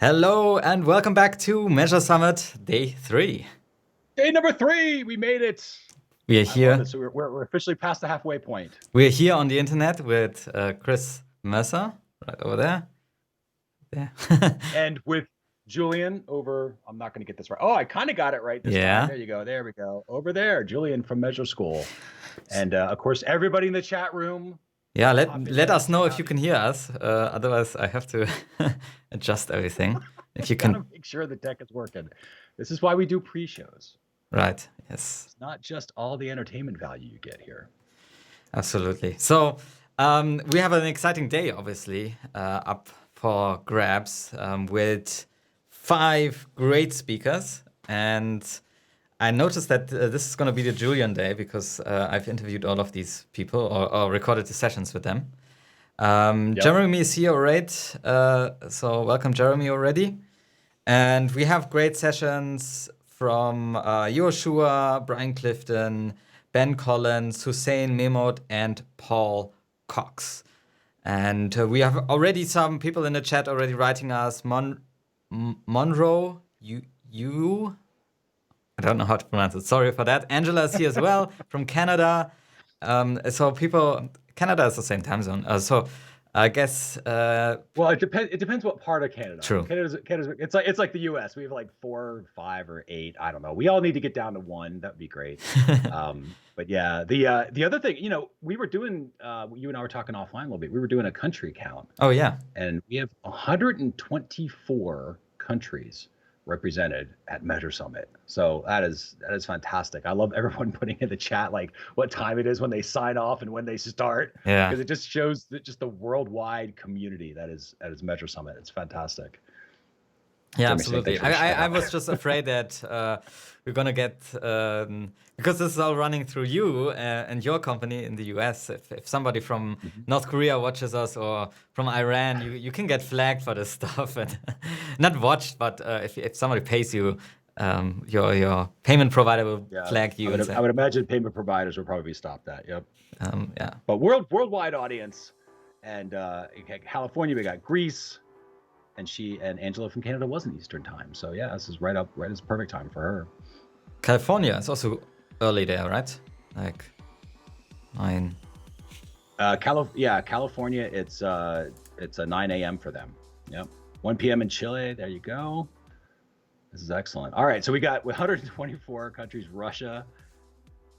Hello and welcome back to MeasureSummit Day 3. Day number 3, we made it. We are I love here. it. So we're officially past the halfway point. We are here on the internet with Chris Mercer, right over there. And with Julian over, I'm not going to get this right. Oh, I kind of got it right this time. There you go. There we go. Over there, Julian from Measure School. And of course, everybody in the chat room. Yeah, let us know if you can hear us. Otherwise, I have to adjust everything. If you can make sure the tech is working. This is why we do pre-shows. Right. Yes. It's not just all the entertainment value you get here. Absolutely. So we have an exciting day, obviously, up for grabs with 5 great speakers. And I noticed that this is going to be the Julian day because I've interviewed all of these people or recorded the sessions with them. Yep. Jeremy is here already. So welcome, Jeremy, already. And we have great sessions from Yoshua, Brian Clifton, Ben Collins, Hussein Mehmood, and Paul Cox. And we have already some people in the chat already writing us. Monroe, you, I don't know how to pronounce it. Sorry for that. Angela is here as well from Canada. So people, Canada is the same time zone. So I guess. Well, it depends what part of Canada. True. Canada's it's like the U.S. We have like 4, 5, or 8. I don't know. We all need to get down to 1. That'd be great. But yeah, the other thing, we were doing. You and I were talking offline a little bit. We were doing a country count. Oh yeah. And we have 124 countries represented at MeasureSummit. So that is fantastic. I love everyone putting in the chat like what time it is when they sign off and when they start. Yeah. Because it just shows just the worldwide community that is MeasureSummit. It's fantastic. Yeah, absolutely. I was just afraid that we're gonna get because this is all running through you and your company in the US. If somebody from North Korea watches us or from Iran, you can get flagged for this stuff and not watched, but if somebody pays you, your payment provider will flag you. I would imagine payment providers will probably stop that. Yep. Yeah. But worldwide audience, and California, we got Greece. And Angela from Canada wasn't Eastern time. So yeah, this is right as perfect time for her. California is also early there, right? Like 9. California, it's a 9 a.m. for them. Yep. 1 p.m. in Chile. There you go. This is excellent. All right, so we got 124 countries. Russia,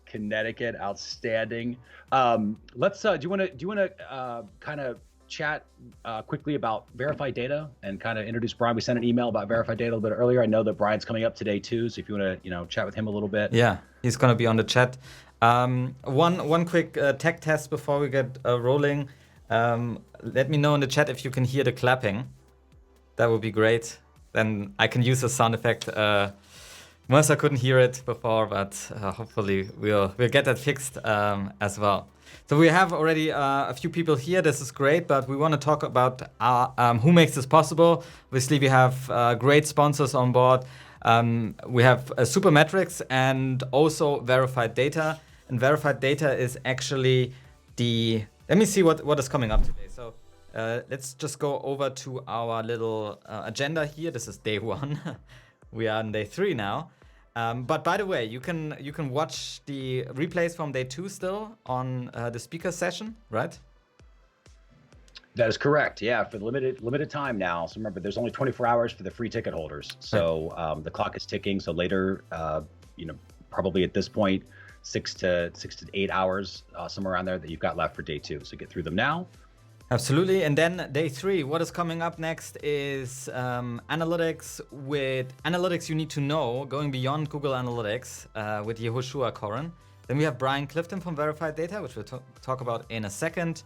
Connecticut, outstanding. Let's. Do you want to kind of chat quickly about verified data and kind of introduce Brian? We sent an email about verified data a little bit earlier. I know that Brian's coming up today too, so if you want to chat with him a little bit. Yeah, he's going to be on the chat. One quick tech test before we get rolling. Let me know in the chat if you can hear the clapping. That would be great. Then I can use a sound effect. Mercer couldn't hear it before, but hopefully we'll get that fixed as well. So we have already a few people here. This is great, but we want to talk about who makes this possible. Obviously, we have great sponsors on board. We have Supermetrics and also verified data. And verified data is actually let me see what is coming up today. So let's just go over to our little agenda here. This is day 1. We are on day 3 now. But by the way, you can watch the replays from day 2 still on the speaker session, right? That is correct. Yeah, for the limited time now. So remember, there's only 24 hours for the free ticket holders. So the clock is ticking. So later, probably at this point, 6 to 8 hours, somewhere around there that you've got left for day 2. So get through them now. Absolutely. And then day 3, what is coming up next is analytics with analytics you need to know, going beyond Google Analytics with Yehoshua Koren. Then we have Brian Clifton from Verified Data, which we'll talk about in a second.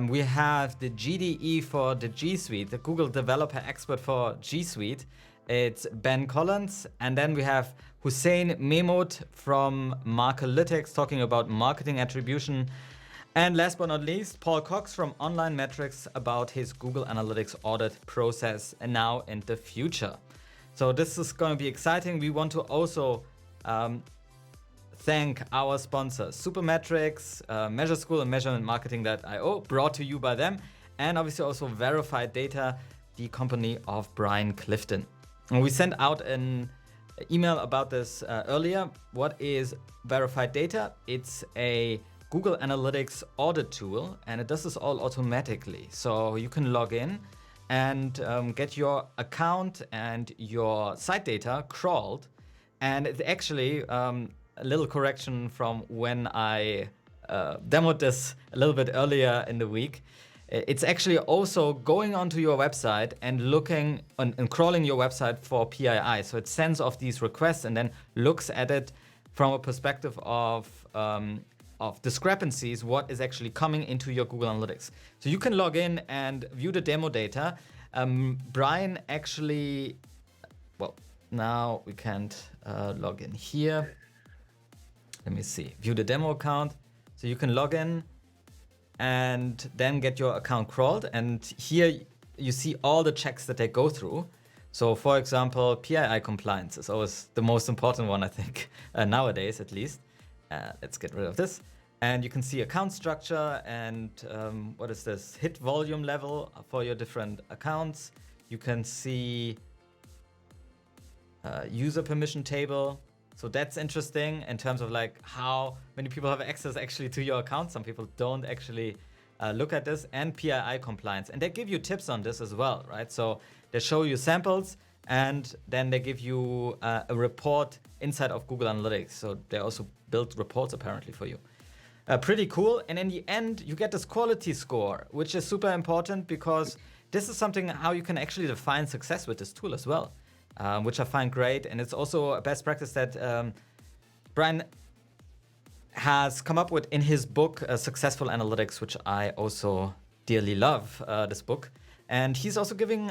We have the GDE for the G Suite, the Google Developer Expert for G Suite. It's Ben Collins. And then we have Hussein Mehmood from Markalytics talking about marketing attribution. And last but not least, Paul Cox from Online Metrics about his Google Analytics audit process and now in the future. So this is going to be exciting. We want to also thank our sponsors, Supermetrics, Measure School and Measurement Marketing.io, brought to you by them, and obviously also Verified Data. the company of Brian Clifton. And we sent out an email about this earlier. What is verified data? It's a Google Analytics audit tool, and it does this all automatically. So you can log in and get your account and your site data crawled. And it's actually a little correction from when I demoed this a little bit earlier in the week. It's actually also going onto your website and looking and crawling your website for PII. So it sends off these requests and then looks at it from a perspective of discrepancies, what is actually coming into your Google Analytics. So you can log in and view the demo data. Brian actually, well, now we can't log in here. Let me see, view the demo account. So you can log in and then get your account crawled. And here you see all the checks that they go through. So for example, PII compliance is always the most important one, I think, nowadays at least. Let's get rid of this. And you can see account structure and what is this? Hit volume level for your different accounts. You can see user permission table. So that's interesting in terms of like how many people have access actually to your account. Some people don't actually look at this, and PII compliance. And they give you tips on this as well, right? So they show you samples and then they give you a report inside of Google Analytics. So they also build reports apparently for you. Pretty cool. And in the end, you get this quality score, which is super important because this is something how you can actually define success with this tool as well. Which I find great. And it's also a best practice that Brian has come up with in his book, Successful Analytics, which I also dearly love, this book. And he's also giving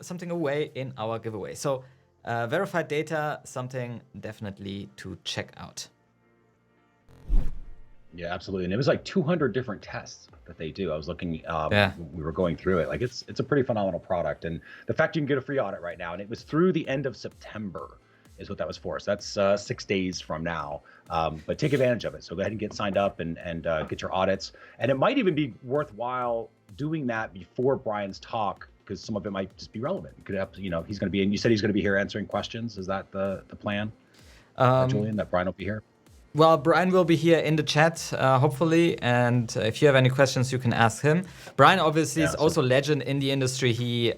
something away in our giveaway. So verified data, something definitely to check out. Yeah, absolutely. And it was like 200 different tests that they do. I was looking, we were going through it. Like it's a pretty phenomenal product. And the fact you can get a free audit right now, and it was through the end of September is what that was for. So that's 6 days from now. But take advantage of it. So go ahead and get signed up and get your audits. And it might even be worthwhile doing that before Brian's talk, because some of it might just be relevant. You could have, he's going to be, and you said he's going to be here answering questions. Is that the plan, Julian, that Brian will be here? Well, Brian will be here in the chat, hopefully. And if you have any questions, you can ask him. Brian obviously is also a legend in the industry. He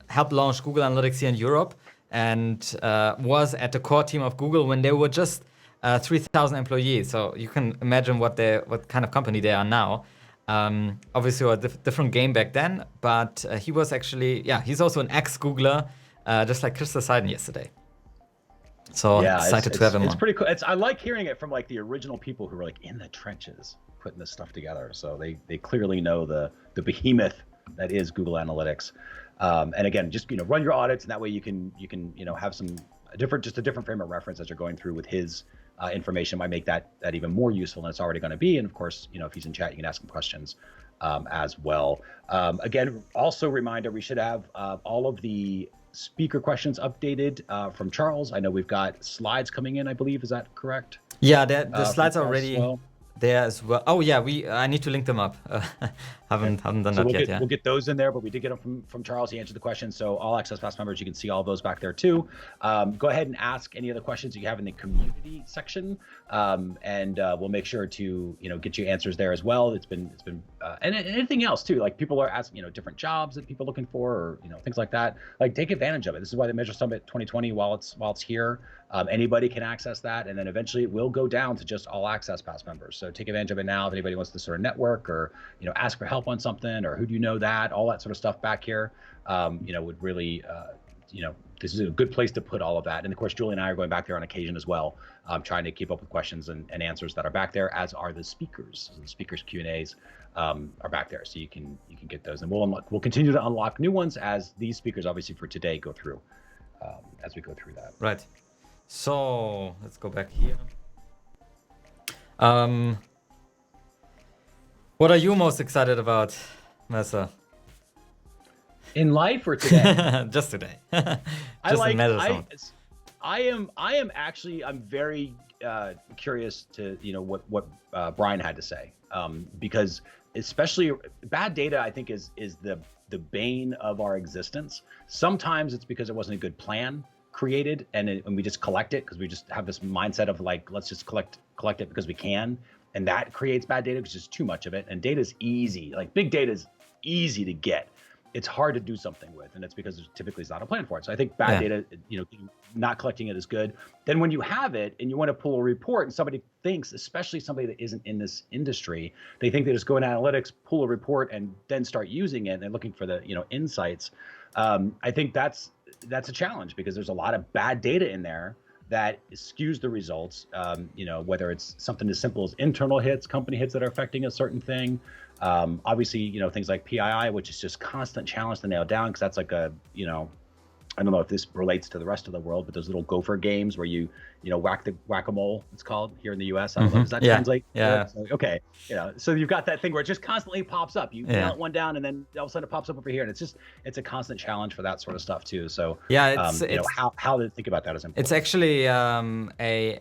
helped launch Google Analytics here in Europe and was at the core team of Google when they were just 3,000 employees. So you can imagine what kind of company they are now. Obviously, a different game back then. But he was actually, he's also an ex-Googler, just like Chris Seiden yesterday. So excited to have him on. It's pretty cool. I like hearing it from like the original people who were like in the trenches putting this stuff together. So they clearly know the behemoth that is Google Analytics. And again, just run your audits, and that way you can have a different frame of reference as you're going through with his information. Might make that even more useful than it's already going to be. And of course, if he's in chat, you can ask him questions as well. Again, also reminder, we should have all of the speaker questions updated from Charles. I know we've got slides coming in, I believe. Is that correct? Yeah, the slides are already there as well. Oh yeah, I need to link them up. Haven't done that yet. Yeah, we'll get those in there, but we did get them from Charles. He answered the questions. So all Access Pass members, you can see all those back there too. Go ahead and ask any of the questions you have in the community section, and we'll make sure to get you answers there as well. It's been and anything else too. Like people are asking different jobs that people are looking for, or things like that. Like take advantage of it. This is why the MeasureSummit 2020, while it's here, anybody can access that, and then eventually it will go down to just all Access Pass members. So take advantage of it now. If anybody wants to sort of network or ask for help on something, or who do you know that, all that sort of stuff back here, would really, this is a good place to put all of that. And of course, Julie and I are going back there on occasion as well, trying to keep up with questions and answers that are back there, as are the speakers. So the speakers Q&As are back there, so you can get those, and we'll continue to unlock new ones as these speakers, obviously for today, go through as we go through that. Right. So let's go back here. What are you most excited about, Mesa? In life or today? Just today. I'm very curious to what Brian had to say, because especially bad data, I think is the bane of our existence. Sometimes it's because it wasn't a good plan created, and we just collect it because we just have this mindset of like, let's just collect it because we can, and that creates bad data because there's too much of it. And data is easy, like big data is easy to get. It's hard to do something with, and it's because there's typically is not a plan for it. So I think bad data, not collecting it is good. Then when you have it and you want to pull a report, and somebody thinks, especially somebody that isn't in this industry, they think they just go in analytics, pull a report, and then start using it, and they're looking for the insights. I think that's a challenge because there's a lot of bad data in there that skews the results. Whether it's something as simple as internal hits, company hits that are affecting a certain thing. Obviously, things like PII, which is just constant challenge to nail down, because that's like I don't know if this relates to the rest of the world, but those little gopher games where you whack-a-mole, it's called here in the US. I don't know, does that translate? Yeah. So, okay. So you've got that thing where it just constantly pops up. You melt one down, and then all of a sudden it pops up over here, and it's a constant challenge for that sort of stuff too. So it's how to think about that is important. It's actually a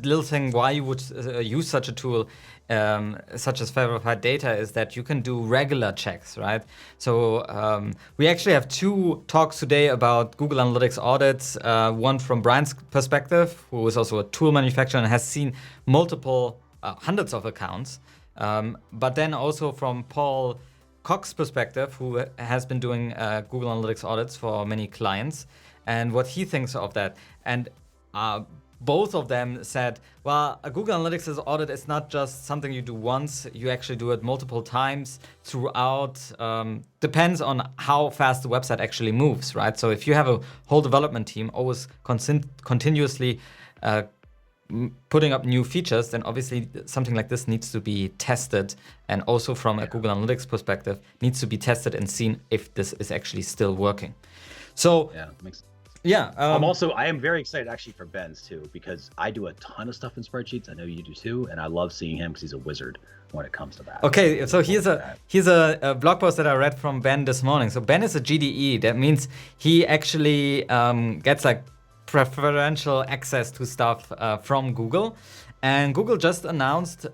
little thing why you would use such a tool, such as verified data, is that you can do regular checks, right? So we actually have 2 talks today about Google Analytics audits. One from Brian's perspective, who is also a tool manufacturer and has seen multiple hundreds of accounts. But then also from Paul Cox's perspective, who has been doing Google Analytics audits for many clients, and what he thinks of that. And both of them said, well, a Google Analytics audit is not just something you do once, you actually do it multiple times throughout. Depends on how fast the website actually moves, right? So if you have a whole development team always continuously putting up new features, then obviously something like this needs to be tested, and also from a Google Analytics perspective, needs to be tested and seen if this is actually still working. So makes sense. Yeah. I am very excited actually for Ben's too, because I do a ton of stuff in spreadsheets. I know you do too, and I love seeing him because he's a wizard when it comes to that. Okay, so here's a blog post that I read from Ben this morning. So Ben is a GDE. That means he actually gets like preferential access to stuff from Google. And Google just announced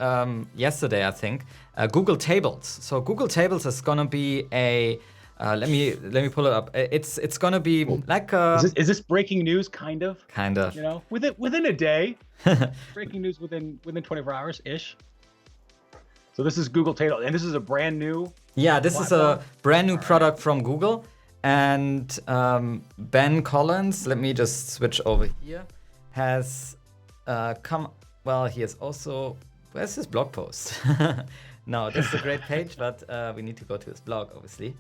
yesterday, I think, Google Tables. So Google Tables is gonna be a let me pull it up. It's gonna be like is this breaking news? Kind of. Within a day. Breaking news within 24 hours ish. So this is Google Tables, and this is a brand new. Yeah, this is a brand new product from Google, and Ben Collins. Let me just switch over here. Has come. Well, he is also. Where's his blog post? No, this is a great page, but we need to go to his blog, obviously.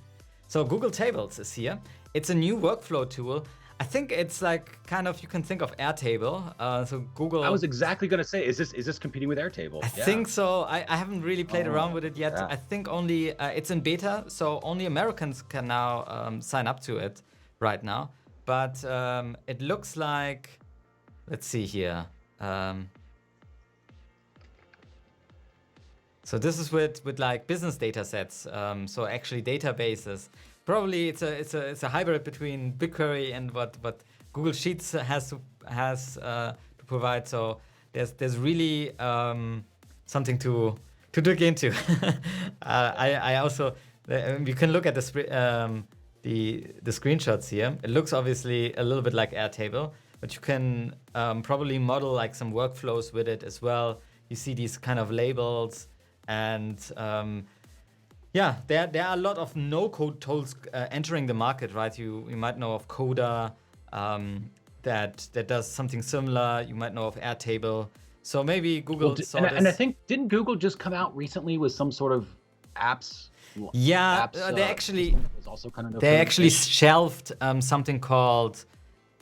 So Google Tables is here. It's a new workflow tool. I think it's like kind of, you can think of Airtable. So Google. I was exactly going to say, is this competing with Airtable? I think so. I haven't really played around with it yet. Yeah. I think only it's in beta, so only Americans can now sign up to it right now. But it looks like, let's see here. So this is with like business data sets. So actually databases. Probably it's a hybrid between BigQuery and what Google Sheets has to provide. So there's really something to dig into. I also you can look at the screenshots here. It looks obviously a little bit like Airtable, but you can probably model like some workflows with it as well. You see these kind of labels. And there are a lot of no-code tools entering the market, right? You might know of Coda that does something similar. You might know of Airtable. So maybe Google saw this. And I think, didn't Google just come out recently with some sort of apps? Yeah, they actually shelved something called.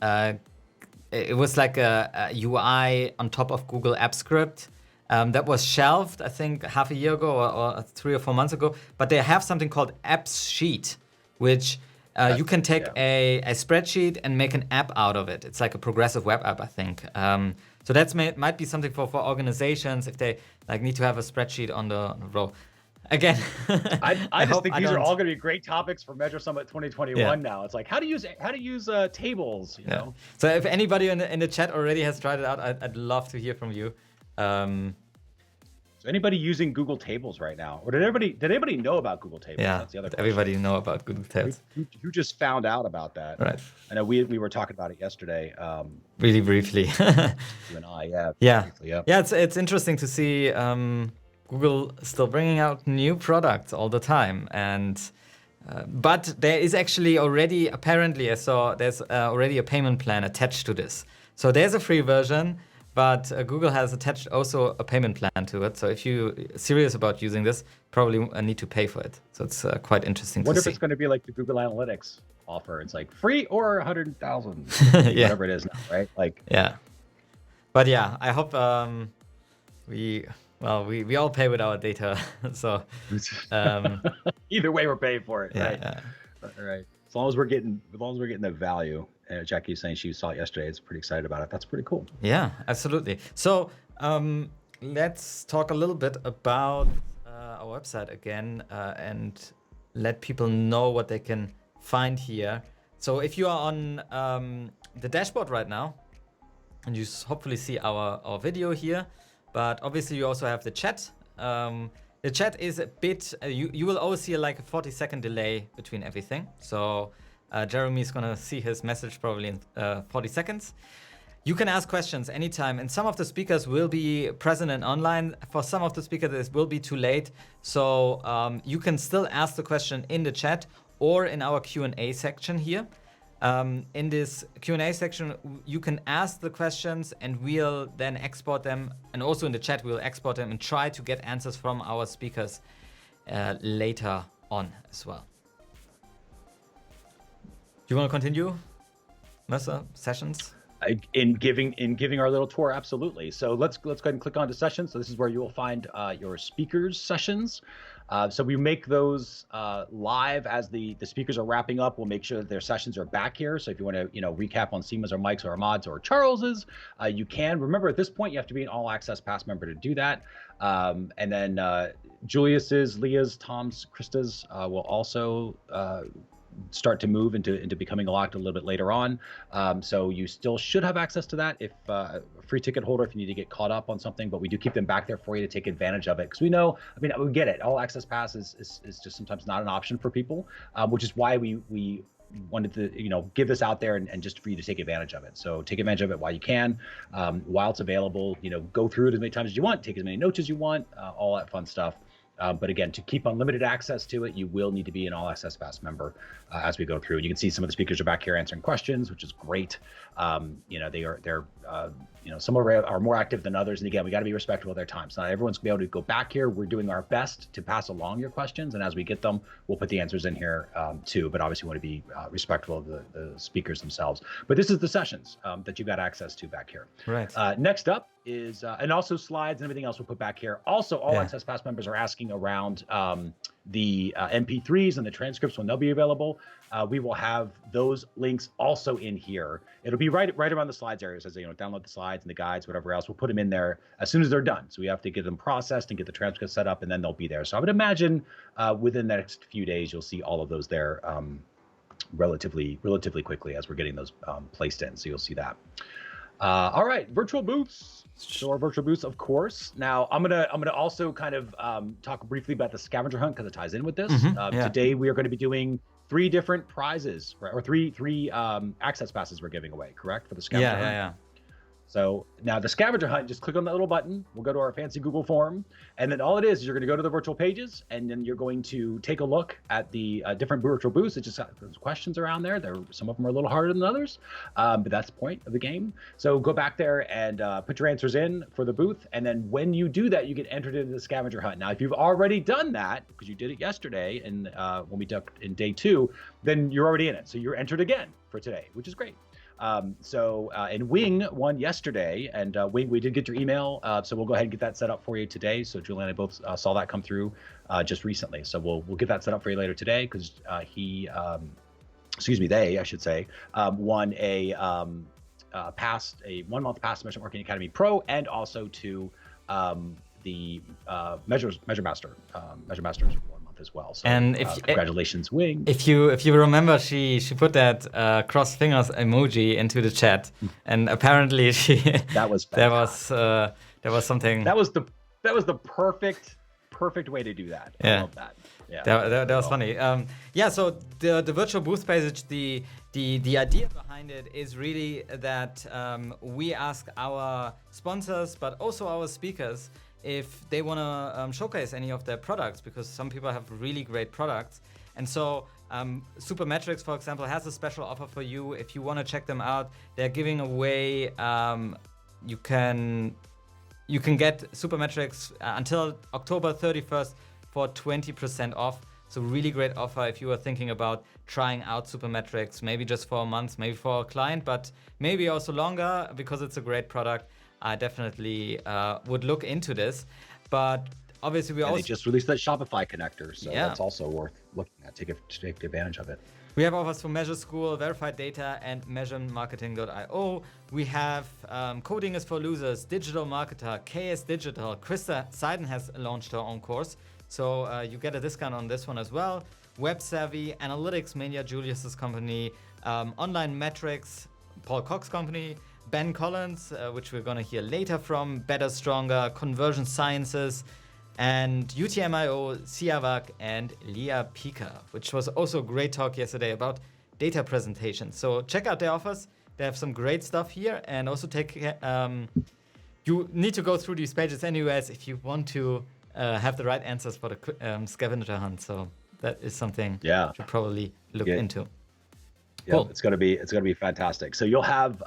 It was like a UI on top of Google App Script. That was shelved, I think, half a year ago or 3 or 4 months ago. But they have something called Apps Sheet, which you can take a spreadsheet and make an app out of it. It's like a progressive web app, I think. So that might be something for organizations if they like need to have a spreadsheet on the row. again, I just think these are don't. all going to be great topics for MeasureSummit 2021. Now it's like how to use tables. You know. So if anybody in the chat already has tried it out, I'd love to hear from you. So anybody using Google Tables right now, or did anybody know about Google Tables? Yeah, that's the other question. Everybody know about Google Tables. Who just found out about that? Right. I know we were talking about it yesterday. Really briefly. You and I, briefly, yeah. It's interesting to see Google still bringing out new products all the time, and but there is actually already, apparently, I saw there's already a payment plan attached to this. So there's a free version, but Google has attached also a payment plan to it. So if you're serious about using this, probably need to pay for it. So it's quite interesting to see. What if it's going to be like the Google Analytics offer? It's like free or 100,000, whatever it is now, right? Like But yeah, I hope we all pay with our data. So either way, we're paying for it, right? Yeah. Right. As long as we're getting the value. Jackie was saying she saw it yesterday. It's pretty excited about it. That's pretty cool. Yeah, absolutely. So let's talk a little bit about our website again and let people know what they can find here. So if you are on the dashboard right now, and you hopefully see our video here, but obviously you also have the chat. The chat is a bit, you will always see like a 40-second delay between everything. So Jeremy is gonna see his message probably in 40 seconds. You can ask questions anytime, and some of the speakers will be present and online. For some of the speakers, this will be too late. So you can still ask the question in the chat or in our Q&A section here. In this Q&A section, you can ask the questions and we'll then export them. And also in the chat, we'll export them and try to get answers from our speakers later on as well. Do you want to continue, Mercer? Sessions? In giving our little tour, absolutely. So let's go ahead and click on to sessions. So this is where you will find your speakers sessions. So we make those live as the speakers are wrapping up. We'll make sure that their sessions are back here. So if you want to recap on Seema's or Mike's or Ahmad's or Charles's, you can. Remember, at this point you have to be an All Access Pass member to do that. And then Julius's, Leah's, Tom's, Krista's will also start to move into becoming locked a little bit later on. So you still should have access to that if a free ticket holder, if you need to get caught up on something, but we do keep them back there for you to take advantage of it. Because we know, we get it. All access pass is just sometimes not an option for people, which is why we wanted to, give this out there and just for you to take advantage of it. So take advantage of it while you can, while it's available, go through it as many times as you want, take as many notes as you want, all that fun stuff. But again, to keep unlimited access to it, you will need to be an All Access Pass member as we go through. You can see some of the speakers are back here answering questions, which is great. They're some are more active than others, and again, we got to be respectful of their time. So not everyone's gonna be able to go back here. We're doing our best to pass along your questions, and as we get them, we'll put the answers in here too. But obviously, we want to be respectful of the speakers themselves. But this is the sessions that you got access to back here. Right. Next up is and also slides and everything else we'll put back here. Also, All Access Pass members are asking around the MP3s and the transcripts when they'll be available. We will have those links also in here. It'll be right around the slides area. It says, download the slides and the guides, whatever else. We'll put them in there as soon as they're done. So we have to get them processed and get the transcript set up, and then they'll be there. So I would imagine within the next few days, you'll see all of those there relatively quickly as we're getting those placed in. So you'll see that. All right, virtual booths. So our virtual booths, of course. Now I'm gonna also kind of talk briefly about the scavenger hunt because it ties in with this. Today we are going to be doing 3 different prizes, right? Or three access passes we're giving away, correct? For the scavenger hunt. Yeah. So now the scavenger hunt, just click on that little button. We'll go to our fancy Google form. And then all it is you're going to go to the virtual pages, and then you're going to take a look at the different virtual booths. It just there's questions around there. Some of them are a little harder than others, but that's the point of the game. So go back there and put your answers in for the booth. And then when you do that, you get entered into the scavenger hunt. Now, if you've already done that, because you did it yesterday and when we took in day 2, then you're already in it. So you're entered again for today, which is great. And Wing won yesterday, and Wing, we did get your email, so we'll go ahead and get that set up for you today. So Julian and I both saw that come through just recently, so we'll get that set up for you later today because they, I should say, won a 1-month pass to Mission Marketing Academy Pro, and also to the Measure Master. Measure Master is 1 month as well. So And if congratulations, Wing. If you remember, she put that cross fingers emoji into the chat, and apparently that was there was something. That was the perfect way to do that. Yeah. I love that. Yeah, that was funny. Yeah, so the virtual booth page, the idea behind it is really that we ask our sponsors, but also our speakers, if they want to showcase any of their products, because some people have really great products. And so Supermetrics, for example, has a special offer for you. If you want to check them out, they're giving away, you can get Supermetrics until October 31st for 20% off. So really great offer if you are thinking about trying out Supermetrics, maybe just for a month, maybe for a client, but maybe also longer, because it's a great product. I definitely would look into this. But obviously they just released that Shopify connector, so yeah, that's also worth looking at. Take advantage of it. We have offers for Measure School, Verified Data, and MeasureMarketing.io. We have Coding is for Losers, Digital Marketer, KS Digital. Krista Seiden has launched her own course, so you get a discount on this one as well. Web Savvy, Analytics Mania, Julius's company, Online Metrics, Paul Cox's company, Ben Collins, which we're going to hear later from, Better Stronger, Conversion Sciences, and UTMIO, Siavak, and Leah Pika, which was also a great talk yesterday about data presentation. So check out their offers. They have some great stuff here, and also you need to go through these pages anyways if you want to have the right answers for the scavenger hunt. So that is something you should probably look into. Yeah, cool. It's gonna be fantastic. So you'll have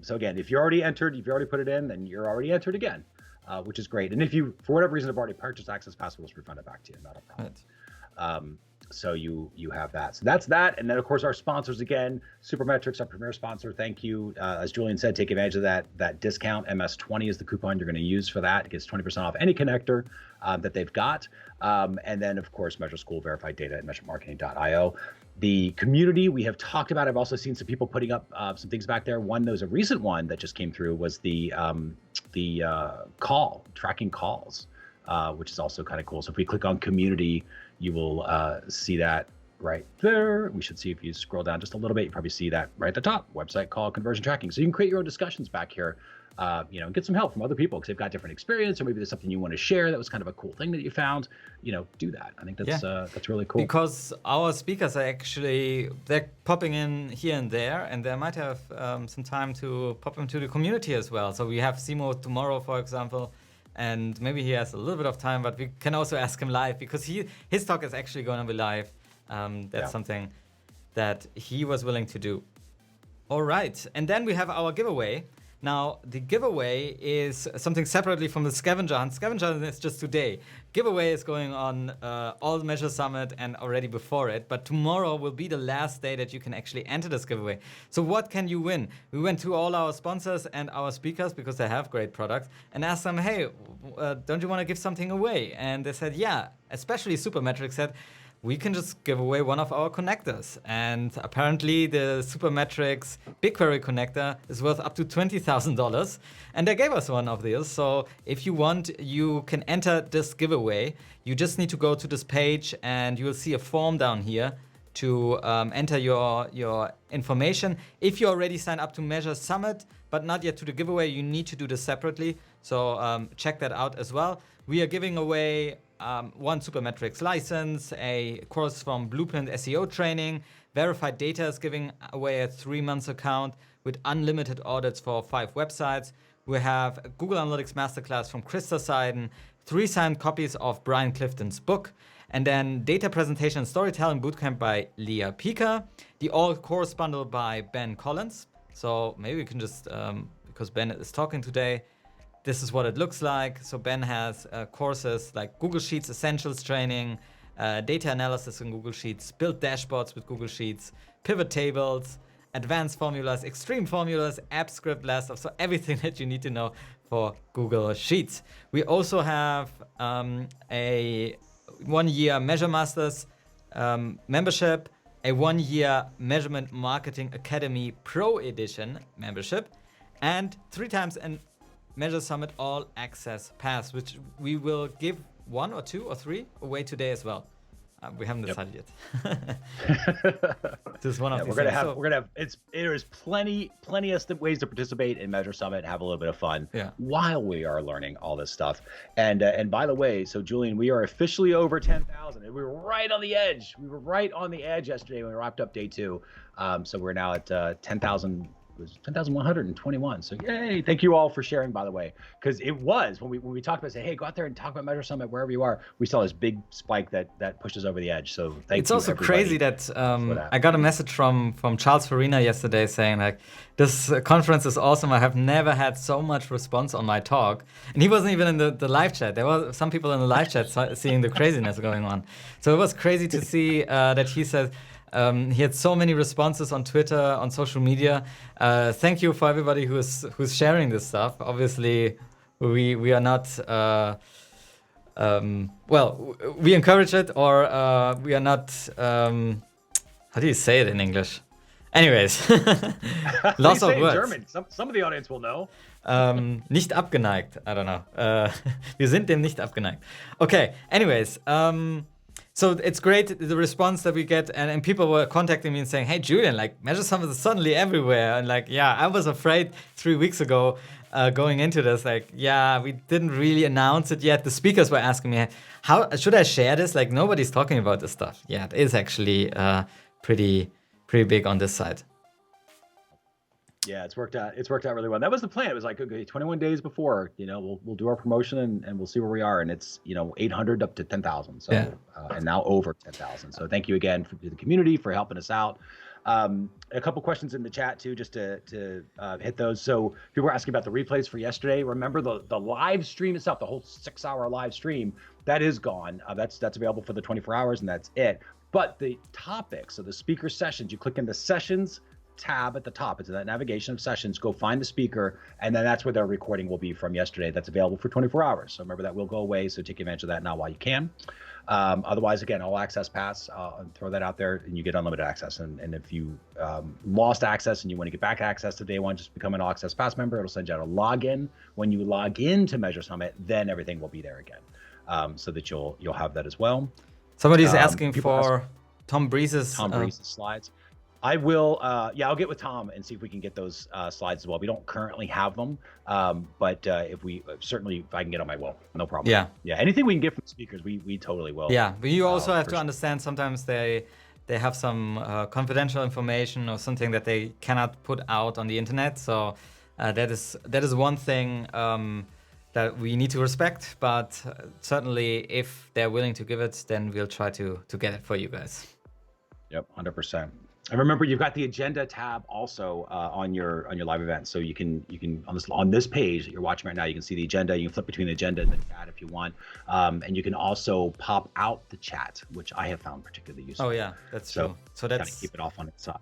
so again, if you're already entered, if you already put it in, then you're already entered again, which is great. And if you, for whatever reason, have already purchased Access Pass, we'll refund it back to you, not a problem. Right. So you have that. So that's that. And then of course our sponsors again, Supermetrics, our premier sponsor. Thank you. As Julian said, take advantage of that discount. MS20 is the coupon you're going to use for that. It gets 20% off any connector that they've got. And then of course Measure School, Verified Data, and MeasureMarketing.io. The community we have talked about. I've also seen some people putting up some things back there. One, there was a recent one that just came through, was the tracking calls, which is also kind of cool. So if we click on community, you will see that right there. We should see, if you scroll down just a little bit, you probably see that right at the top, website call conversion tracking. So you can create your own discussions back here, and get some help from other people because they've got different experience, or maybe there's something you want to share that was kind of a cool thing that you found. Do that. I think that's really cool. Because our speakers are they're popping in here and there, and they might have some time to pop into the community as well. So we have Simo tomorrow, for example, and maybe he has a little bit of time, but we can also ask him live because his talk is actually going to be live. That's something that he was willing to do. All right, and then we have our giveaway. Now, the giveaway is something separately from the scavenger hunt. Scavenger hunt is just today. Giveaway is going on all the Measure Summit and already before it, but tomorrow will be the last day that you can actually enter this giveaway. So what can you win? We went to all our sponsors and our speakers, because they have great products, and asked them, hey, don't you want to give something away? And they said, yeah, especially Supermetrics said, we can just give away one of our connectors. And apparently the Supermetrics BigQuery connector is worth up to $20,000. And they gave us one of these. So if you want, you can enter this giveaway. You just need to go to this page and you will see a form down here to enter your information. If you already signed up to MeasureSummit, but not yet to the giveaway, you need to do this separately. So check that out as well. We are giving away one Supermetrics license, a course from Blueprint SEO training. Verified Data is giving away a 3-month account with unlimited audits for 5 websites. We have a Google Analytics Masterclass from Krista Seiden, 3 signed copies of Brian Clifton's book, and then Data Presentation and Storytelling Bootcamp by Leah Pika, the All Course Bundle by Ben Collins. So maybe we can just, because Ben is talking today, this is what it looks like. So Ben has courses like Google Sheets Essentials Training, Data Analysis in Google Sheets, Build Dashboards with Google Sheets, Pivot Tables, Advanced Formulas, Extreme Formulas, App Script Last, so everything that you need to know for Google Sheets. We also have a 1-year Measure Masters membership, a 1-year Measurement Marketing Academy Pro Edition membership, and 3 times an Measure Summit All Access Pass, which we will give 1 or 2 or 3 away today as well. We haven't decided yet. Just one of these we're things. gonna have there's plenty of ways to participate in Measure Summit, have a little bit of fun while we are learning all this stuff. And by the way, so Julian, we are officially over 10,000, and we were right on the edge. We were right on the edge yesterday when we wrapped up day 2. So we're now at 10,000. It was 10,121. So yay! Thank you all for sharing, by the way, because it was when we talked about, say, hey, go out there and talk about Measure Summit wherever you are. We saw this big spike that pushed us over the edge. So thank you. It's also crazy that I got a message from Charles Farina yesterday saying like, this conference is awesome. I have never had so much response on my talk, and he wasn't even in the live chat. There were some people in the live chat seeing the craziness going on. So it was crazy to see that he said. He had so many responses on Twitter, on social media. Thank you for everybody who's sharing this stuff. Obviously, we are not. Well, we encourage it, or we are not. How do you say it in English? Anyways, lots of words. In German. Some of the audience will know. Nicht abgeneigt. I don't know. Wir sind dem nicht abgeneigt. Okay. Anyways. So it's great, the response that we get, and people were contacting me and saying, hey, Julian, like, Measure Summit is suddenly everywhere. And like, yeah, I was afraid 3 weeks ago going into this, like, yeah, we didn't really announce it yet. The speakers were asking me, how should I share this? Like, nobody's talking about this stuff. Yeah, it is actually pretty big on this side. Yeah, it's worked out really well. That was the plan. It was like, okay, 21 days before, we'll do our promotion and we'll see where we are. And it's 800 up to 10,000. So and now over 10,000. So thank you again to the community for helping us out. A couple questions in the chat too, just to hit those. So people were asking about the replays for yesterday. Remember the live stream itself, the whole 6-hour live stream, that is gone. That's available for the 24 hours, and that's it. But the topics, so the speaker sessions, you click in the sessions tab at the top. It's that navigation of sessions. Go find the speaker, and then that's where their recording will be from yesterday. That's available for 24 hours. So remember, that will go away. So take advantage of that now while you can. Otherwise, again, all access pass, throw that out there and you get unlimited access. And if you lost access and you want to get back access to day 1, just become an all access pass member. It'll send you out a login. When you log into Measure Summit, then everything will be there again, so that you'll have that as well. Somebody's asking for Tom Breeze's slides. I will, I'll get with Tom and see if we can get those slides as well. We don't currently have them, but if I can get them, I will. No problem. Yeah. Anything we can get from speakers, we totally will. Yeah, but you also have to understand sometimes they have some confidential information or something that they cannot put out on the internet. So that is one thing that we need to respect. But certainly, if they're willing to give it, then we'll try to get it for you guys. Yep, 100%. And remember, you've got the agenda tab also on your live event. So you can on this page that you're watching right now, you can see the agenda. You can flip between the agenda and the chat if you want, and you can also pop out the chat, which I have found particularly useful. Oh yeah, that's true. So that's gotta keep it off on its side.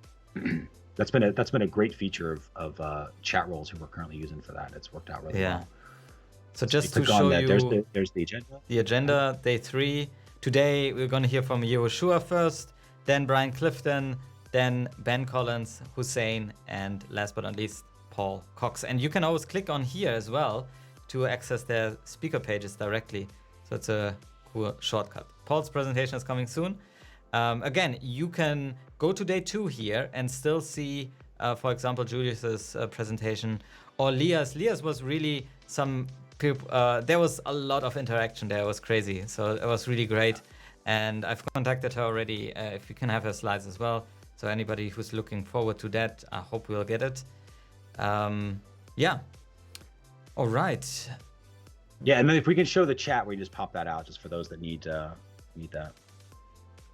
That's been a great feature of chat roles who we're currently using for that. It's worked out really well. So just to show you, there's the agenda. The agenda, day 3. Today we're going to hear from Yehoshua first, then Brian Clifton, then Ben Collins, Hussein, and last but not least, Paul Cox. And you can always click on here as well to access their speaker pages directly. So it's a cool shortcut. Paul's presentation is coming soon. Again, you can go to day 2 here and still see, for example, Julius's presentation or Leah's. Leah's was really some people, there was a lot of interaction there. It was crazy. So it was really great. And I've contacted her already if you can have her slides as well. So anybody who's looking forward to that, I hope we'll get it. Yeah. All right. Yeah, and then if we can show the chat, we just pop that out just for those that need that.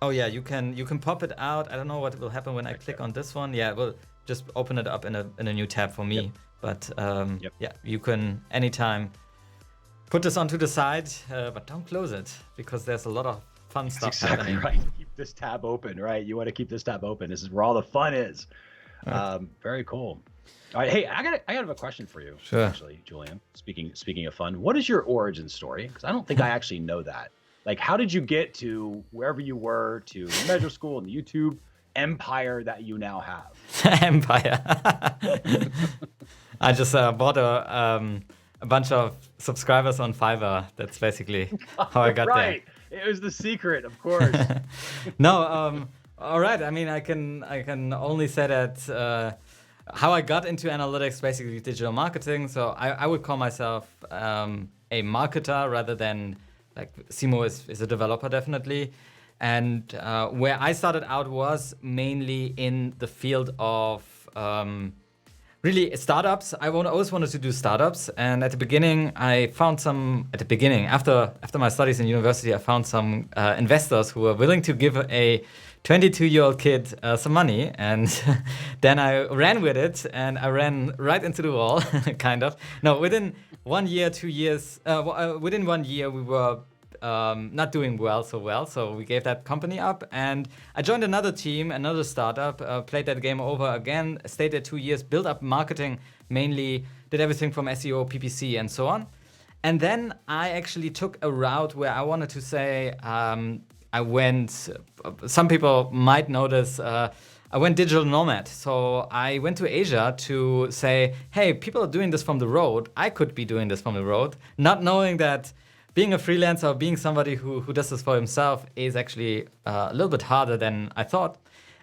Oh yeah, you can pop it out. I don't know what will happen when I click on this one. Yeah, we'll just open it up in a new tab for me. Yep. But yeah, you can anytime put this onto the side, but don't close it because there's a lot of fun stuff happening. Right. Keep this tab open, right? You want to keep this tab open. This is where all the fun is. Very cool. All right, hey, I have a question for you. Sure. Actually, Julian. Speaking of fun, what is your origin story? Because I don't think I actually know that. Like, how did you get to wherever you were, to Measure School and the YouTube empire that you now have? Empire. I just bought a bunch of subscribers on Fiverr. That's basically how I got Right. It was the secret, of course. there. No, all right. I mean, I can only say that how I got into analytics, basically digital marketing. So I would call myself a marketer rather than like Simo is a developer definitely. And where I started out was mainly in the field of really startups. I always wanted to do startups, and at the beginning, I found some. At the beginning, after my studies in university, I found some investors who were willing to give a 22-year-old kid some money, and then I ran with it, and I ran right into the wall, kind of. No, within 1 year, 2 years, within 1 year, we were not doing so well. So we gave that company up, and I joined another team, another startup, played that game over again, stayed there 2 years, built up marketing, mainly did everything from SEO, PPC, and so on. And then I actually took a route where I wanted to say, I went, some people might notice, I went digital nomad. So I went to Asia to say, hey, people are doing this from the road. I could be doing this from the road, not knowing that being a freelancer, being somebody who does this for himself is actually a little bit harder than I thought.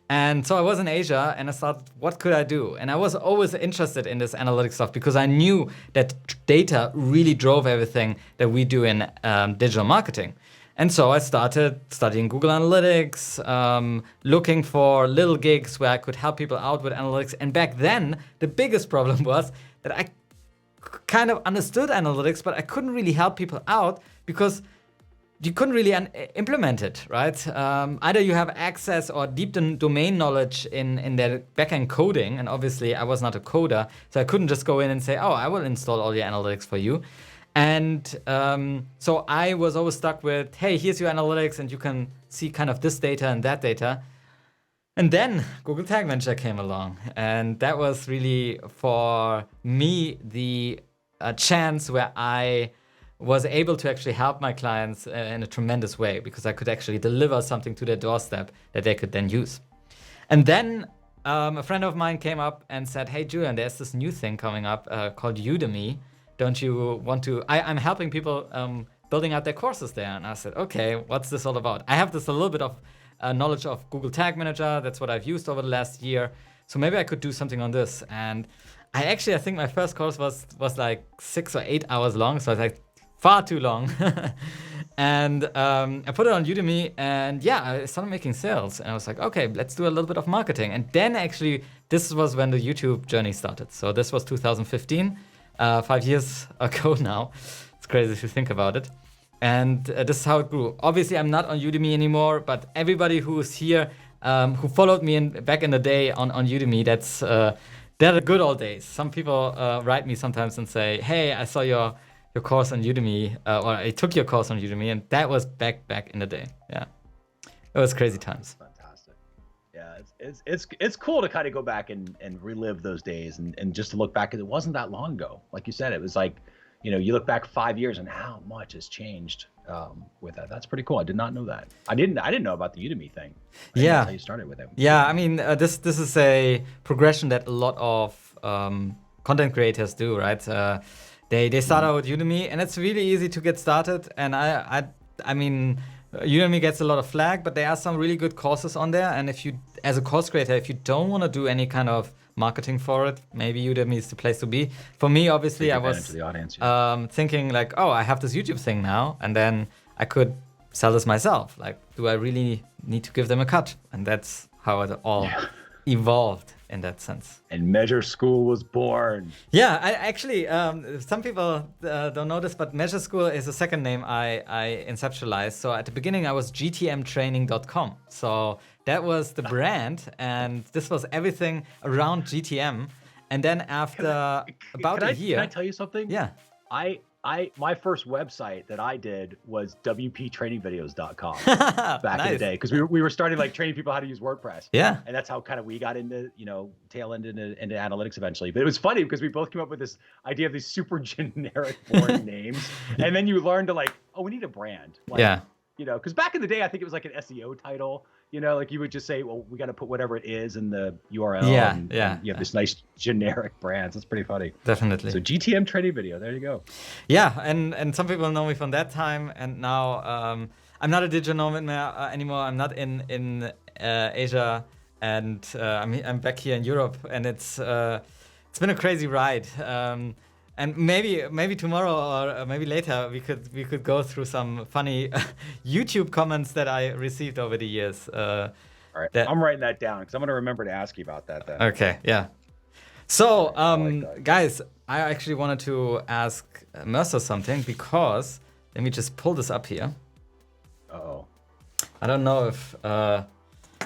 And so I was in Asia and I thought, what could I do? And I was always interested in this analytics stuff because I knew that data really drove everything that we do in digital marketing. And so I started studying Google Analytics, looking for little gigs where I could help people out with analytics. And back then, the biggest problem was that I kind of understood analytics, but I couldn't really help people out because you couldn't really implement it, right? Either you have access or deep domain knowledge in their backend coding, and obviously I was not a coder, so I couldn't just go in and say, oh, I will install all your analytics for you. And so I was always stuck with, hey, here's your analytics, and you can see kind of this data and that data. And then Google Tag Manager came along, and that was really for me the chance where I was able to actually help my clients in a tremendous way because I could actually deliver something to their doorstep that they could then use. And then a friend of mine came up and said, hey, Julian, there's this new thing coming up called Udemy. Don't you want to? I'm helping people building out their courses there. And I said, okay, what's this all about? I have this a little bit of knowledge of Google Tag Manager. That's what I've used over the last year. So maybe I could do something on this. And I think my first course was like 6 or 8 hours long. So I was like, far too long. And I put it on Udemy, and yeah, I started making sales. And I was like, okay, let's do a little bit of marketing. And then actually, this was when the YouTube journey started. So this was 2015, 5 years ago now. It's crazy to think about it. And this is how it grew. Obviously, I'm not on Udemy anymore, but everybody who is here, who followed me back in the day on Udemy, they're the good old days. Some people write me sometimes and say, hey, I saw your course on Udemy, or I took your course on Udemy, and that was back in the day. Yeah, it was crazy times. Fantastic. Yeah, it's cool to kind of go back and relive those days and just to look back. It wasn't that long ago. Like you said, it was like, you look back 5 years and how much has changed with that. That's pretty cool. I did not know that. I didn't know about the Udemy thing. Yeah, how you started with it. Yeah, I mean, this is a progression that a lot of content creators do, right? They start out with Udemy, and it's really easy to get started. And I mean, Udemy gets a lot of flack, but there are some really good courses on there. And if you, as a course creator, if you don't want to do any kind of marketing for it, maybe Udemy is the place to be. For me, obviously, I was thinking like, oh, I have this YouTube thing now, and then I could sell this myself. Like, do I really need to give them a cut? And that's how it all evolved in that sense. And Measure School was born. Yeah, I actually, some people don't know this, but Measure School is a second name I inceptualized. So at the beginning, I was gtmtraining.com. So that was the brand, and this was everything around GTM. And then after about a year... Can I tell you something? Yeah. My first website that I did was wptrainingvideos.com back in the day, because we were starting like training people how to use WordPress. Yeah. And that's how kind of we got into, tail end into analytics eventually. But it was funny because we both came up with this idea of these super generic, boring names. And then you learn to like, oh, we need a brand. Like, yeah. Because back in the day, I think it was like an SEO title. You know, like you would just say, well, we got to put whatever it is in the URL. Yeah, and you have yeah, this nice generic brands. That's pretty funny. definitely. So GTM training video. There you go. Yeah, and some people know me from that time, and now I'm not a digital nomad anymore. I'm not in Asia, and I'm back here in Europe, and it's been a crazy ride. And maybe tomorrow or maybe later we could go through some funny YouTube comments that I received over the years. All right, I'm writing that down because I'm going to remember to ask you about that then. Okay, yeah. So, like guys, I actually wanted to ask Mercer something because let me just pull this up here. Uh-oh. I don't know if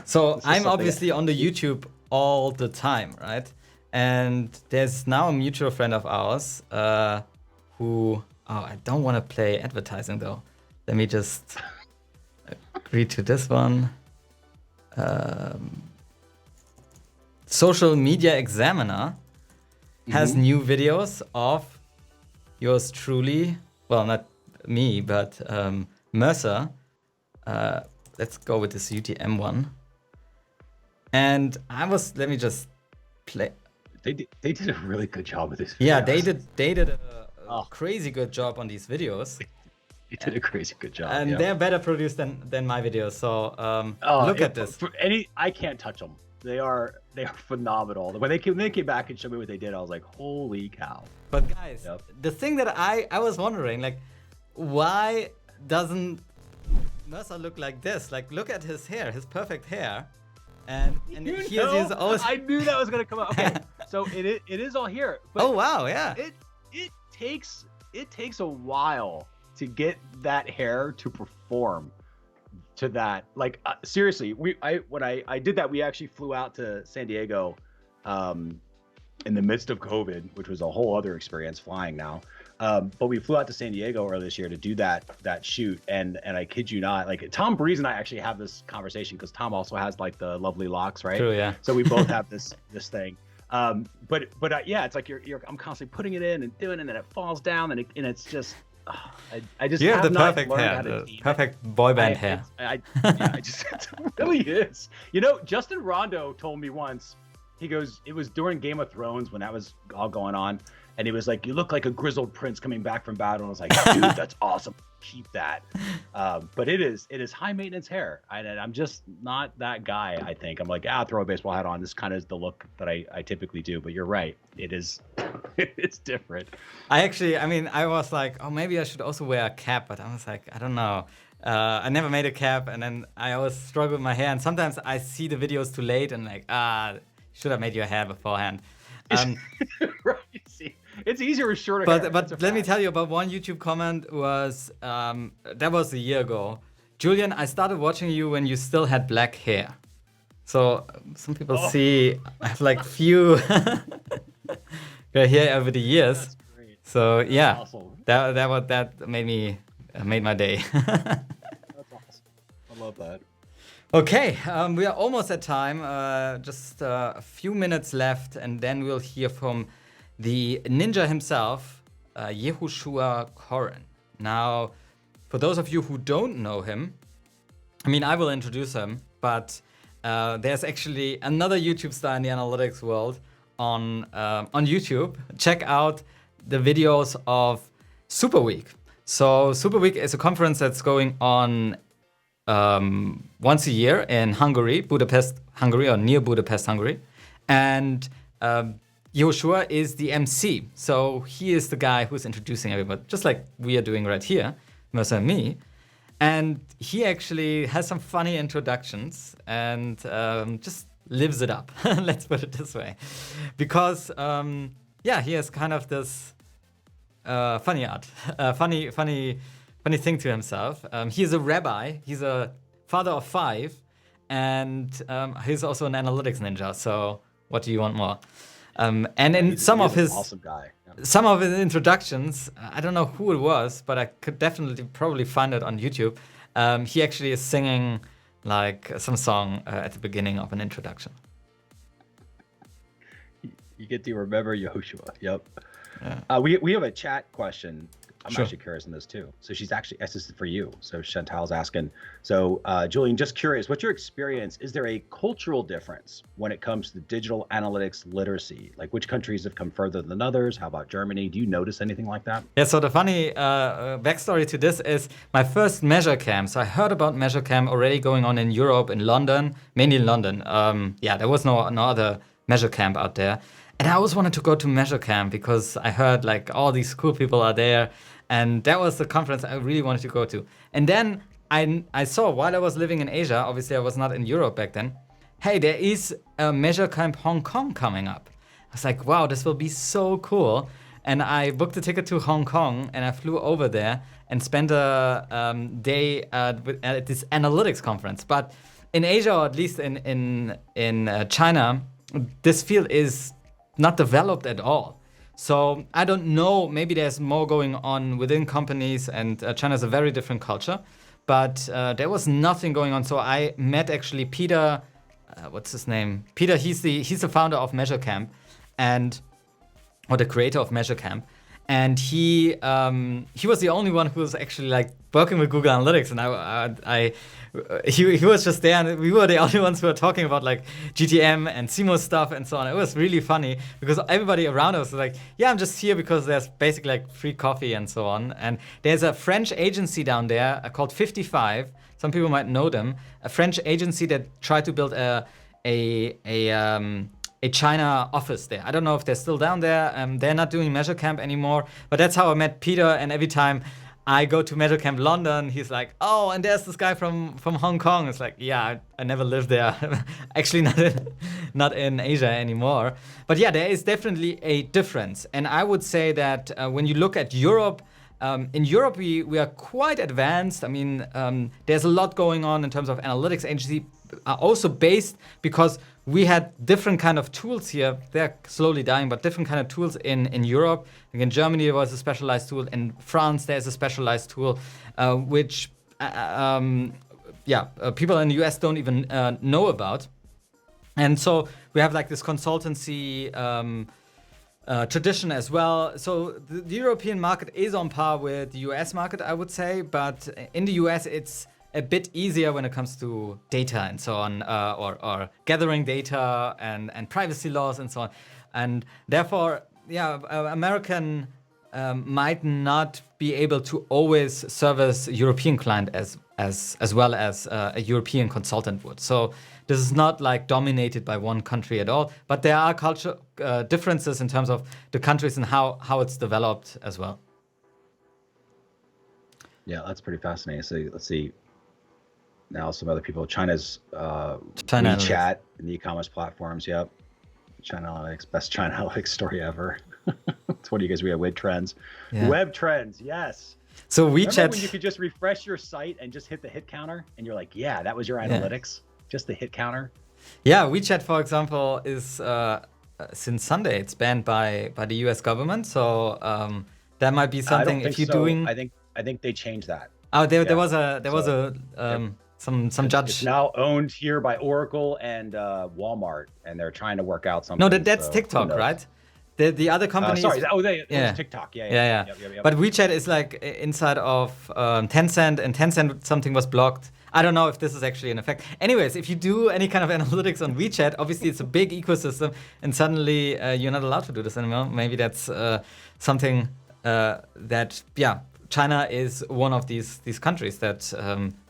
so I'm obviously on the YouTube all the time, right? And there's now a mutual friend of ours who I don't want to play advertising though. Let me just agree to this one. Social Media Examiner has new videos of yours truly. Well, not me, but Mercer. Let's go with this UTM one. And let me just play. They did a really good job with this. Yeah, they did a crazy good job on these videos. They did a crazy good job. And they're better produced than my videos. So look at this. I can't touch them. They are phenomenal. When they came back and showed me what they did, I was like, holy cow. But guys, the thing that I was wondering, like, why doesn't Mercer look like this? Like, look at his hair, his perfect hair. And here's always... I knew that was gonna come out. Okay, so it is all here. But oh wow, yeah. It takes a while to get that hair to perform to that. Like seriously, when I did that, we actually flew out to San Diego in the midst of COVID, which was a whole other experience flying now. But we flew out to San Diego earlier this year to do that shoot, and I kid you not, like Tom Breeze and I actually have this conversation because Tom also has like the lovely locks, right? True, yeah. So we both have this thing. But yeah, it's like I'm constantly putting it in and doing it, and it falls down, and it's just I just you have the not perfect learned hair, how to the perfect boy band hair. I just it really is. You know, Justin Rondo told me once. He goes, it was during Game of Thrones when that was all going on. And he was like, you look like a grizzled prince coming back from battle. And I was like, dude, that's awesome. Keep that. But it is high maintenance hair. I'm just not that guy, I think. I'm like, throw a baseball hat on. This kind of is the look that I typically do. But you're right. It is, it's different. I was like, oh, maybe I should also wear a cap. But I was like, I don't know. I never made a cap. And then I always struggle with my hair. And sometimes I see the videos too late and like, should have made your hair beforehand. Right. See, it's easier with shorter hair. But let me tell you about one YouTube comment was that was a year ago. Julian, I started watching you when you still had black hair. So some people see I have like few hair over the years. That's great. So That's yeah, awesome. that made my day. That's awesome. I love that. Okay, we are almost at time. Just a few minutes left, and then we'll hear from the ninja himself, Yehoshua Koren. Now, for those of you who don't know him, I will introduce him, but there's actually another YouTube star in the analytics world on YouTube. Check out the videos of Super Week. So Super Week is a conference that's going on once a year in Hungary, Budapest, Hungary, or near Budapest, Hungary. And Yehoshua is the MC. So he is the guy who's introducing everybody, just like we are doing right here, Mercer and me. And he actually has some funny introductions and just lives it up. Let's put it this way. Because, he has kind of this funny thing to himself. He's a rabbi. He's a father of 5, and he's also an analytics ninja. So what do you want more? And in some of his awesome guy. Yeah. Some of his introductions, I don't know who it was, but I could probably find it on YouTube. He actually is singing like some song at the beginning of an introduction. You get to remember Yehoshua. Yep. Yeah. We have a chat question I'm Sure. actually curious in this too. So she's actually, this is for you. So Chantal's asking, so Julian, just curious, what's your experience? Is there a cultural difference when it comes to digital analytics literacy? Like which countries have come further than others? How about Germany? Do you notice anything like that? Yeah, so the funny backstory to this is my first Measure Camp. So I heard about Measure Camp already going on in Europe, in London, mainly in London. Yeah, there was no other Measure Camp out there. And I always wanted to go to Measure Camp because I heard like all these cool people are there. And that was the conference I really wanted to go to. And then I saw while I was living in Asia, obviously I was not in Europe back then, hey, there is a Measure Camp Hong Kong coming up. I was like, wow, this will be so cool. And I booked a ticket to Hong Kong and I flew over there and spent a day at this analytics conference. But in Asia, or at least in China, this field is not developed at all. So I don't know, maybe there's more going on within companies, and China is a very different culture. But there was nothing going on. So I met actually Peter, what's his name? Peter, he's the founder of Measure Camp, or the creator of Measure Camp. And he was the only one who was actually like working with Google Analytics, and he was just there, and we were the only ones who were talking about like GTM and CMOS stuff and so on. It was really funny because everybody around us was like, yeah, I'm just here because there's basically like free coffee and so on. And there's a French agency down there called 55. Some people might know them. A French agency that tried to build a China office there. I don't know if they're still down there. They're not doing Measure Camp anymore, but that's how I met Peter. And every time I go to Measure Camp London, he's like, oh, and there's this guy from Hong Kong. It's like, yeah, I never lived there. Actually, not in Asia anymore. But yeah, there is definitely a difference. And I would say that when you look at Europe, in Europe, we are quite advanced. I mean, there's a lot going on in terms of analytics agency, also based because we had different kind of tools here. They're slowly dying, but different kind of tools in Europe. Like in Germany, there was a specialized tool. In France, there's a specialized tool, which people in the US don't even know about. And so we have like this consultancy tradition as well. So the European market is on par with the US market, I would say. But in the US, it's a bit easier when it comes to data and so on, or gathering data and privacy laws and so on. And therefore, American might not be able to always service European client as well as a European consultant would. So this is not like dominated by one country at all, but there are culture differences in terms of the countries and how it's developed as well. Yeah, that's pretty fascinating. So let's see. Now some other people, China's China WeChat Analytics. and the e-commerce platforms. Yep. China Analytics, best China Analytics story ever. It's one of you guys, we have web trends. Yeah. Web trends, yes. So WeChat. Remember when you could just refresh your site and just hit the hit counter and you're like, yeah, that was your analytics, just the hit counter. Yeah, WeChat, for example, is since Sunday, it's banned by the US government. So that might be something if you're doing. I think they changed that. Oh, there was some judge. It's now owned here by Oracle and Walmart, and they're trying to work out something. No, that's so TikTok, right? The other company. Sorry, it was TikTok. Yeah. Yep. But WeChat is like inside of Tencent, and Tencent something was blocked. I don't know if this is actually an effect. Anyways, if you do any kind of analytics on WeChat, obviously it's a big ecosystem, and suddenly you're not allowed to do this anymore. Maybe that's something that China is one of these countries that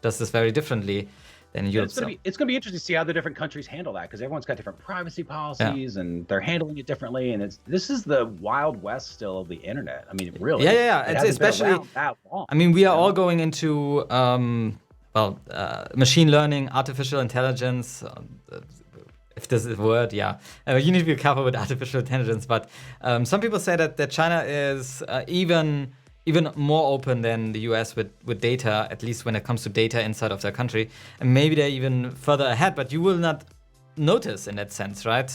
does this very differently than Europe. It's going to be interesting to see how the different countries handle that, because everyone's got different privacy policies and they're handling it differently. And this is the wild west still of the internet. I mean, really. Yeah. It's especially that long. I mean, we are all going into machine learning, artificial intelligence. If this is a word, you need to be careful with artificial intelligence. But some people say that China is even more open than the US with data, at least when it comes to data inside of their country. And maybe they're even further ahead, but you will not notice in that sense, right?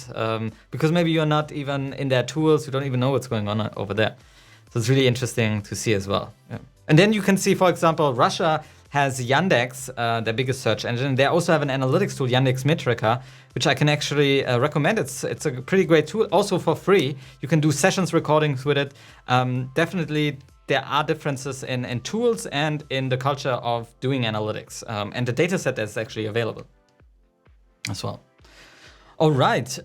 Because maybe you're not even in their tools, you don't even know what's going on over there. So it's really interesting to see as well. Yeah. And then you can see, for example, Russia has Yandex, their biggest search engine. They also have an analytics tool, Yandex Metrika, which I can actually recommend. It's a pretty great tool, also for free. You can do sessions recordings with it. Definitely there are differences in tools and in the culture of doing analytics. And the data set is actually available as well. All right.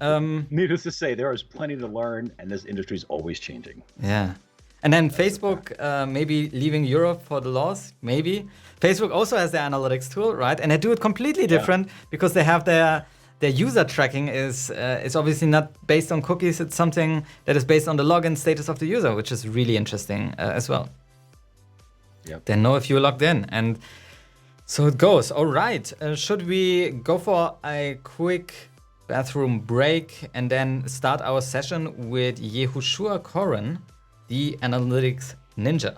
Needless to say, there is plenty to learn, and this industry is always changing. Yeah. And then Facebook maybe leaving Europe for the laws, maybe. Facebook also has their analytics tool, right? And they do it completely different because they have their user tracking is obviously not based on cookies. It's something that is based on the login status of the user, which is really interesting as well. Yep. They know if you're logged in. And so it goes. All right. Should we go for a quick bathroom break and then start our session with Yehoshua Koren, the analytics ninja?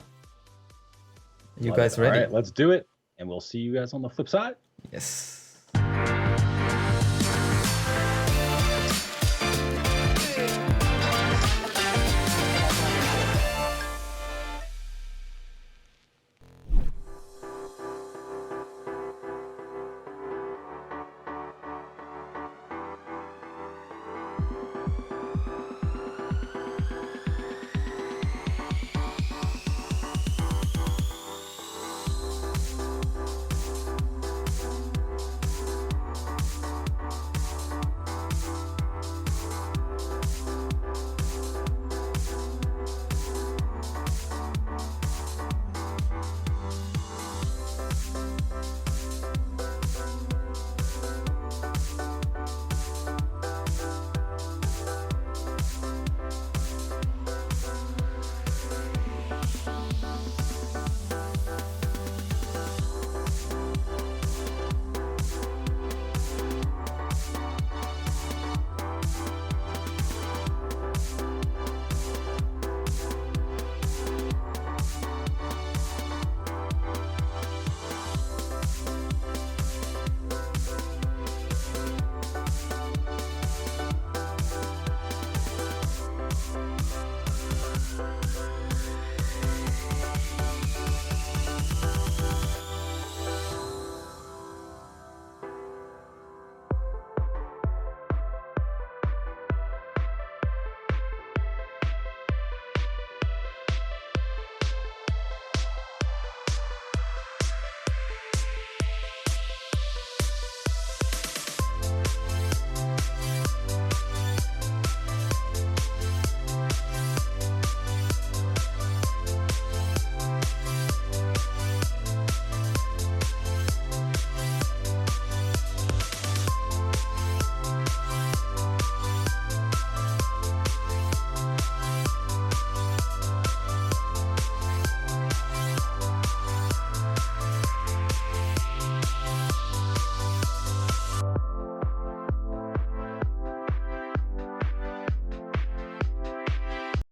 You guys ready? All right, let's do it. And we'll see you guys on the flip side. Yes.